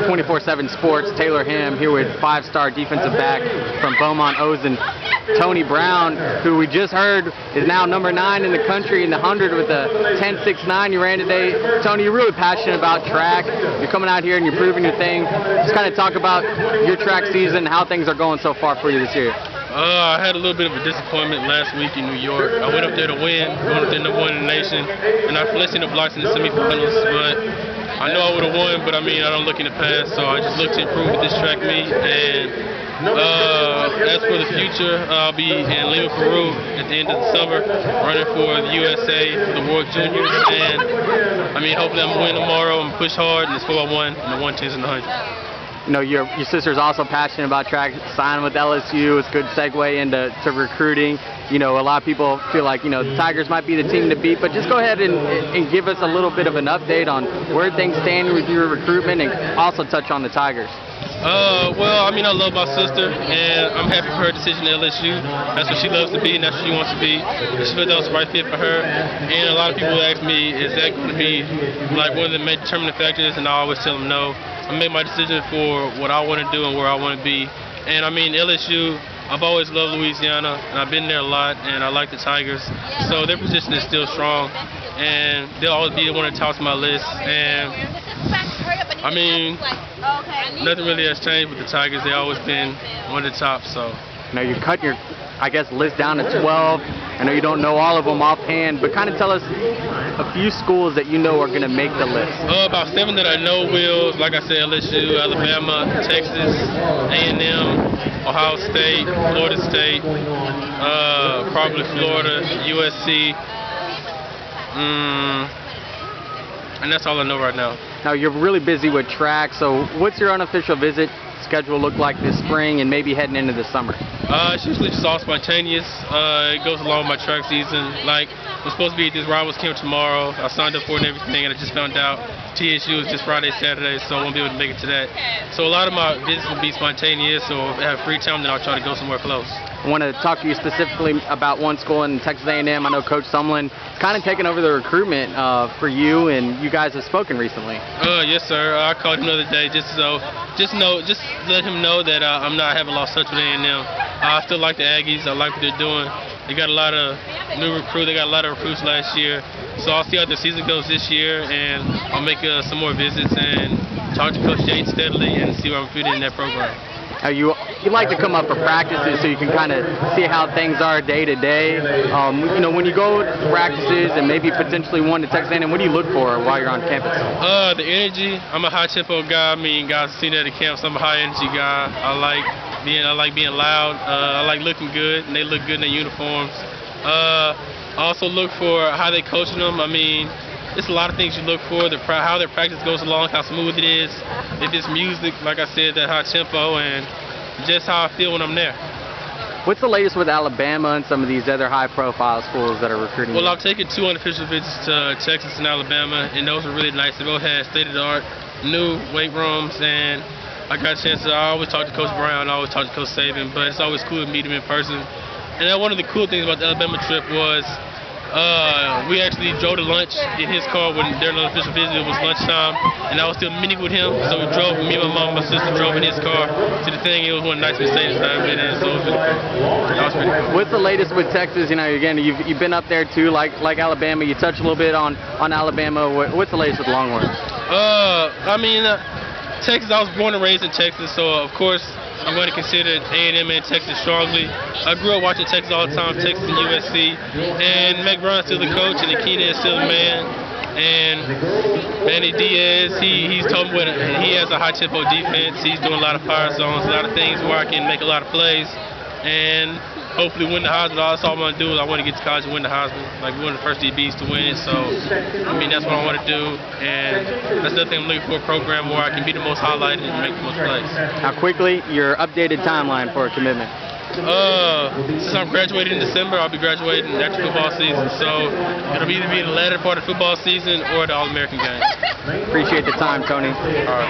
24/7 Sports. Taylor Ham here with five-star defensive back from Beaumont Ozen, Tony Brown, who we just heard is now number 9 in the country in the 100 with a 10.69 you ran today. Tony, you're really passionate about track. You're coming out here and you're proving your thing. Just kind of talk about your track season, how things are going so far for you this year. I had a little bit of a disappointment last week in New York. I went up there to win, going up there number 1 in the nation, and I flinched in the blocks in the semifinals, but I know I would have won, but I mean, I don't look in the past, so I just look to improve with this track meet. And as for the future, I'll be in Lima, Peru at the end of the summer, running for the USA for the World Juniors. And I mean, hopefully I'm going to win tomorrow and push hard in this 4x1 and the 110s and the 100. You know, your sister's also passionate about track, signing with LSU. It's a good segue into recruiting. You know, a lot of people feel like, you know, the Tigers might be the team to beat, but just go ahead and give us a little bit of an update on where things stand with your recruitment and also touch on the Tigers. Well, I mean, I love my sister, and I'm happy for her decision at LSU. That's what she loves to be, and that's what she wants to be. And she feels that was the right fit for her. And a lot of people ask me, is that going to be like one of the main determining factors? And I always tell them no. I make my decision for what I want to do and where I want to be. And I mean, LSU, I've always loved Louisiana, and I've been there a lot, and I like the Tigers. So their position is still strong, and they'll always be one of the tops of my list. And I mean, nothing really has changed with the Tigers. They've always been one of the tops. So. Now you cut your, I guess, list down to 12. I know you don't know all of them offhand, but kind of tell us a few schools that you know are going to make the list. About 7 that I know will, like I said, LSU, Alabama, Texas, A&M, Ohio State, Florida State, probably Florida, USC, and that's all I know right now. Now you're really busy with track, so what's your unofficial visit schedule look like this spring and maybe heading into the summer? It's usually just all spontaneous. It goes along with my track season. Like, I'm supposed to be at this rivals camp tomorrow. I signed up for it and everything, and I just found out TSU is just Friday, Saturday, so I won't be able to make it to that. So a lot of my visits will be spontaneous, so if I have free time, then I'll try to go somewhere close. I want to talk to you specifically about one school in Texas A&M. I know Coach Sumlin kind of taken over the recruitment for you, and you guys have spoken recently. Yes, sir. I called him the other day just let him know that I haven't lost touch with A&M. I still like the Aggies. I like what they're doing. They got a lot of new recruits. They got a lot of recruits last year. So I'll see how the season goes this year, and I'll make some more visits and talk to Coach Yates steadily and see where I'm fitting in that program. You like to come up for practices so you can kind of see how things are day to day. You know, when you go to practices and maybe potentially one to Texas A&M, what do you look for while you're on campus? The energy. I'm a high tempo guy. I mean, guys have seen that at camp. So I'm a high energy guy. I like being loud. I like looking good, and they look good in their uniforms. I also look for how they coaching them. I mean, it's a lot of things you look for, how their practice goes along, how smooth it is, if it's music, like I said, that high tempo, and just how I feel when I'm there. What's the latest with Alabama and some of these other high-profile schools that are recruiting? Well, I've taken 2 unofficial visits to Texas and Alabama, and those were really nice. They both had state-of-the-art new weight rooms, and I got a chance to, I always talk to Coach Brown, I always talk to Coach Saban, but it's always cool to meet him in person. And one of the cool things about the Alabama trip was we actually drove to lunch in his car when their official visit. It was lunchtime, and I was still meeting with him. So we drove, me, my mom, and my sister drove in his car to the thing. It was one of the nicest Mercedes I've been in, so it was really cool. That was pretty cool. What's the latest with Texas? You know, again, you've been up there too, like Alabama. You touched a little bit on Alabama. What's the latest with Longhorns? I mean, Texas. I was born and raised in Texas, so of course I'm going to consider A&M and Texas strongly. I grew up watching Texas all the time, Texas and USC. And Mac Brown's still the coach, and Akina is still the man. And Manny Diaz, he's told me he has a high-tempo defense. He's doing a lot of fire zones, a lot of things where I can make a lot of plays. And hopefully win the Heisman. All I want to do is I want to get to college and win the Heisman. Like, we're one of the first DBs to win. So, I mean, that's what I want to do. And that's the thing I'm looking for, a program where I can be the most highlighted and make the most plays. Now, quickly, your updated timeline for a commitment. Since I'm graduating in December, I'll be graduating after football season. So, it'll either be the latter part of football season or the All-American game. Appreciate the time, Tony. All right.